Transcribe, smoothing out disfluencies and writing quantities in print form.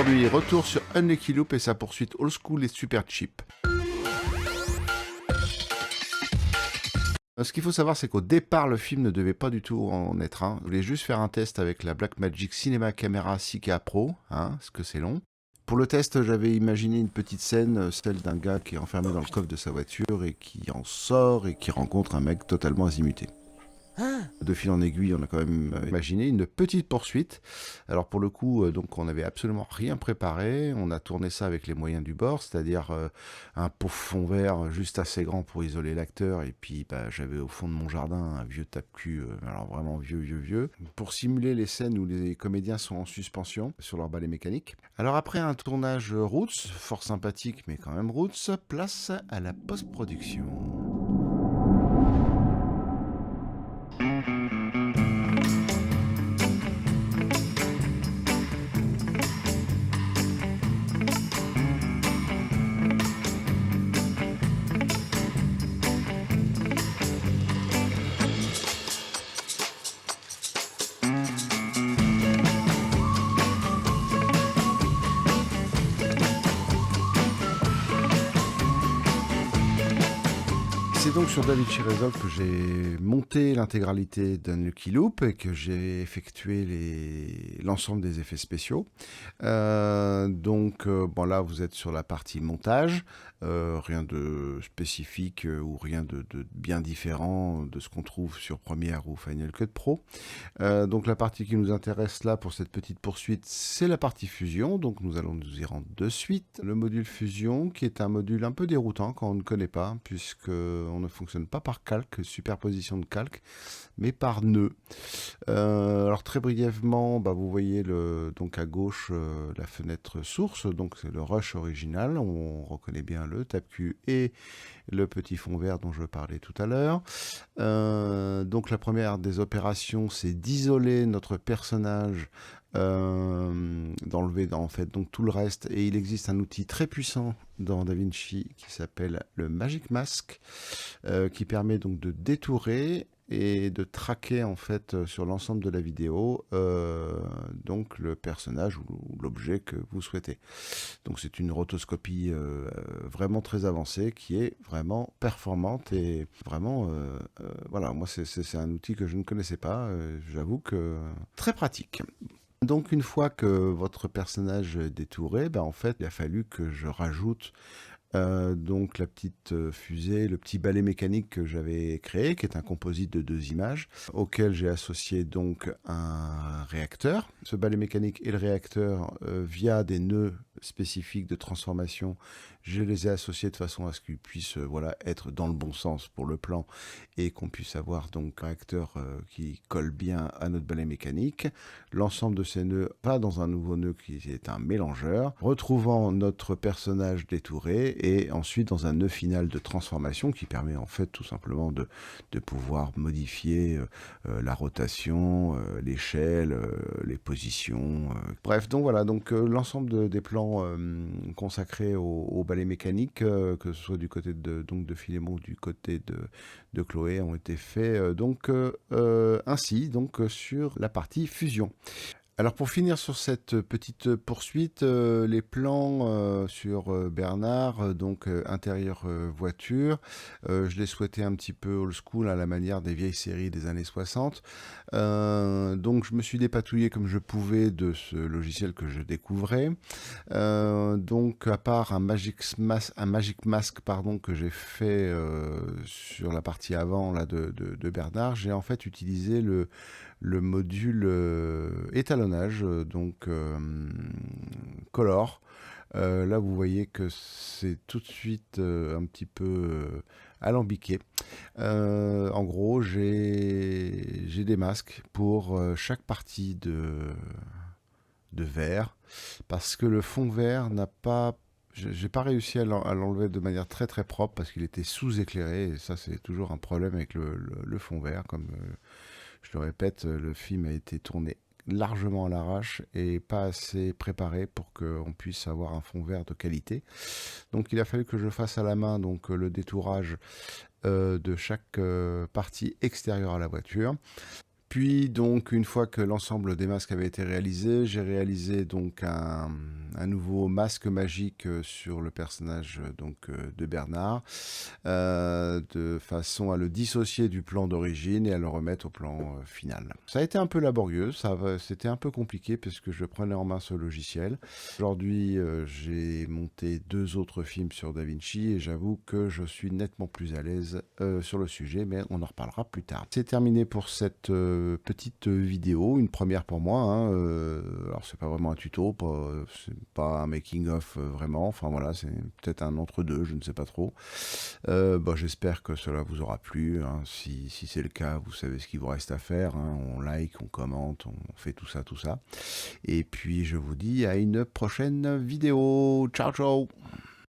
aujourd'hui, retour sur Unlucky Loop et sa poursuite old school et super cheap. Ce qu'il faut savoir, c'est qu'au départ, le film ne devait pas du tout en être un. Je voulais juste faire un test avec la Blackmagic Cinema Camera 6K Pro, parce que c'est long. Pour le test, j'avais imaginé une petite scène, celle d'un gars qui est enfermé dans le coffre de sa voiture et qui en sort et qui rencontre un mec totalement azimuté. De fil en aiguille, on a quand même imaginé une petite poursuite. Alors pour le coup, donc on n'avait absolument rien préparé. On a tourné ça avec les moyens du bord, c'est-à-dire un pauvre fond vert juste assez grand pour isoler l'acteur. Et puis j'avais au fond de mon jardin un vieux tape-cul, alors vraiment vieux, pour simuler les scènes où les comédiens sont en suspension sur leur balai mécanique. Alors après un tournage roots, fort sympathique mais quand même roots, place à la post-production. C'est donc sur DaVinci Resolve que j'ai monté l'intégralité d'Unlucky Loop et que j'ai effectué l'ensemble des effets spéciaux. Bon là vous êtes sur la partie montage, rien de spécifique ou rien de bien différent de ce qu'on trouve sur Premiere ou Final Cut Pro. Donc la partie qui nous intéresse là pour cette petite poursuite, c'est la partie fusion, donc nous allons nous y rendre de suite. Le module fusion qui est un module un peu déroutant quand on ne connaît pas, puisque on ne fonctionne pas par calque, superposition de calque, mais par nœud. Alors très brièvement, vous voyez donc à gauche la fenêtre source, donc c'est le rush original, on reconnaît bien le tape-cul et le petit fond vert dont je parlais tout à l'heure. Donc la première des opérations, c'est d'isoler notre personnage, d'enlever en fait donc tout le reste, et il existe un outil très puissant dans DaVinci qui s'appelle le Magic Mask, qui permet donc de détourer et de traquer en fait sur l'ensemble de la vidéo donc le personnage ou l'objet que vous souhaitez. Donc c'est une rotoscopie vraiment très avancée qui est vraiment performante et vraiment voilà, moi c'est un outil que je ne connaissais pas, j'avoue que très pratique. Donc une fois que votre personnage est détouré, en fait il a fallu que je rajoute donc la petite fusée, le petit balai mécanique que j'avais créé, qui est un composite de 2 images, auquel j'ai associé donc un réacteur. Ce balai mécanique et le réacteur, via des nœuds spécifiques de transformation, je les ai associés de façon à ce qu'ils puissent être dans le bon sens pour le plan et qu'on puisse avoir donc un réacteur qui colle bien à notre balai mécanique. L'ensemble de ces nœuds va dans un nouveau nœud qui est un mélangeur, retrouvant notre personnage détouré, et ensuite dans un nœud final de transformation qui permet en fait tout simplement de pouvoir modifier la rotation, l'échelle, les positions. Bref, donc voilà, donc l'ensemble des plans consacrés au balai mécanique, que ce soit du côté de Philémon ou du côté de Chloé, ont été faits ainsi donc sur la partie fusion. Alors pour finir sur cette petite poursuite, les plans sur Bernard, donc intérieur voiture, je l'ai souhaité un petit peu old school à la manière des vieilles séries des années 60. Donc je me suis dépatouillé comme je pouvais de ce logiciel que je découvrais. Donc à part un Magic Mask que j'ai fait sur la partie avant là, de Bernard, j'ai en fait utilisé le module étalonnage, donc Color. Là, vous voyez que c'est tout de suite un petit peu alambiqué. En gros, j'ai des masques pour chaque partie de vert, parce que le fond vert n'a pas... J'ai pas réussi à l'enlever de manière très très propre parce qu'il était sous-éclairé, et ça c'est toujours un problème avec le fond vert. Comme je le répète, le film a été tourné largement à l'arrache et pas assez préparé pour qu'on puisse avoir un fond vert de qualité. Donc il a fallu que je fasse à la main donc le détourage de chaque partie extérieure à la voiture. Puis donc une fois que l'ensemble des masques avait été réalisé, j'ai réalisé donc un nouveau masque magique sur le personnage de Bernard, de façon à le dissocier du plan d'origine et à le remettre au plan final. Ça a été un peu laborieux, c'était un peu compliqué parce que je prenais en main ce logiciel. Aujourd'hui, j'ai monté 2 autres films sur DaVinci et j'avoue que je suis nettement plus à l'aise sur le sujet, mais on en reparlera plus tard. C'est terminé pour cette petite vidéo, une première pour moi. Hein, alors c'est pas vraiment un tuto, c'est pas un making of vraiment. Enfin voilà, c'est peut-être un entre-deux, je ne sais pas trop. J'espère que cela vous aura plu. Hein. Si c'est le cas, vous savez ce qu'il vous reste à faire. Hein. On like, on commente, on fait tout ça, tout ça. Et puis je vous dis à une prochaine vidéo. Ciao, ciao!